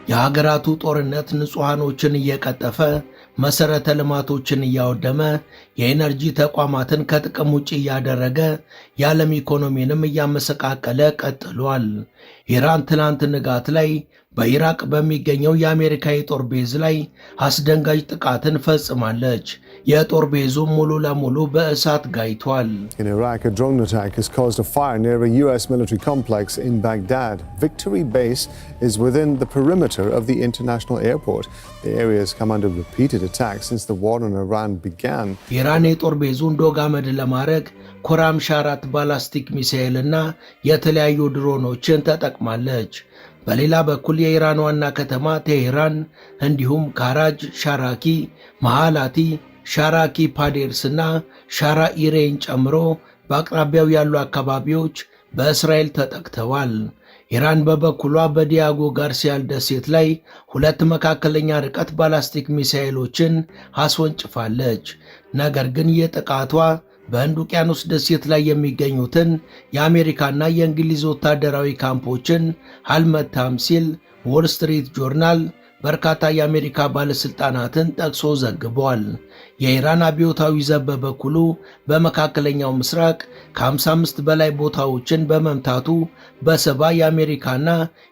የሀገራቱ ጦርነት ንጹሃኖችን እየቀጠፈ መሰረተ ልማቶችን እያወደመ የኤነርጂ ተቋማትን ከጥቅም ውጪ እያደረገ የዓለም ኢኮኖሚንም እያመሰቃቀለ ቀጥሏል። ኢራን ትናንት ንጋት ላይ በኢራቅ በሚገኘው የአሜሪካ የጦር ቤዝ ላይ አስደንጋጭ ጥቃትን ፈጽማለች። የጦር ቤዙ ሙሉ ለሙሉ በእሳት ጋይቷል። In Iraq, a drone attack has caused a fire near a US military complex in Baghdad. Victory Base is within the perimeter of the international airport. The area has come under repeated attacks since the war in Iran began. ኢራን የጦር ቤዙን ዶግ አመድ ለማድረግ ኮራም ሻራት ባላስቲክ ሚሳኤልና የተለያዩ ድሮኖችን ተጠቅማለች። በሌላ በኩል የኢራን ዋና ከተማ ቴሄራን እንዲሁም ካራጅ፣ ሻራኪ፣ መሃላቲ፣ ሻራኪ ፓዴርስና ሻራ ኢሬን ጨምሮ በአቅራቢያው ያሉ አካባቢዎች በእስራኤል ተጠቅተዋል። ኢራን በበኩሏ በዲያጎ ጋርሲያል ደሴት ላይ 2 መካከለኛ ርቀት ባላስቲክ ሚሳኤሎችን አስወንጭፋለች። ነገር ግን የጥቃቷ በህንድ ውቅያኖስ ደሴት ላይ የሚገኙትን የአሜሪካና የእንግሊዝ ወታደራዊ ካምፖችን አልመታም ሲል ዎል ስትሪት ጆርናል በርካታ የአሜሪካ ባለስልጣናትን ጠቅሶ ዘግቧል። የኢራን አብዮታዊ ዘብ በበኩሉ በመካከለኛው ምስራቅ ከ55 በላይ ቦታዎችን በመምታቱ በሰባ የአሜሪካና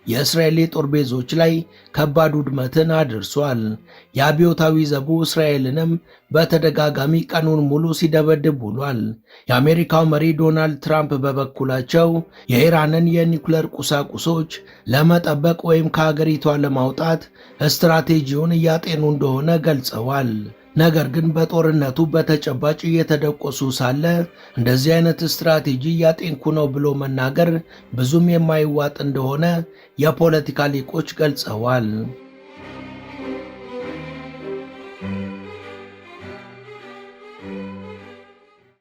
የእስራኤል የጦር ቤዞች ላይ ከባድ ውድመትን አድርሷል። የአብዮታዊ ዘቡ እስራኤልንም በተደጋጋሚ ቀኑን ሙሉ ሲደበድብ ውሏል። የአሜሪካው መሪ ዶናልድ ትራምፕ በበኩላቸው የኢራንን የኒውክለር ቁሳቁሶች ለመጠበቅ ወይም ከሀገሪቷ ለማውጣት ስትራቴጂውን እያጤኑ እንደሆነ ገልጸዋል። ነገር ግን በጦርነቱ በተጨባጭ እየተደቆሱ ሳለ እንደዚህ አይነት ስትራቴጂ እያጤንኩ ነው ብሎ መናገር ብዙም የማይዋጥ እንደሆነ የፖለቲካ ሊቆች ገልጸዋል።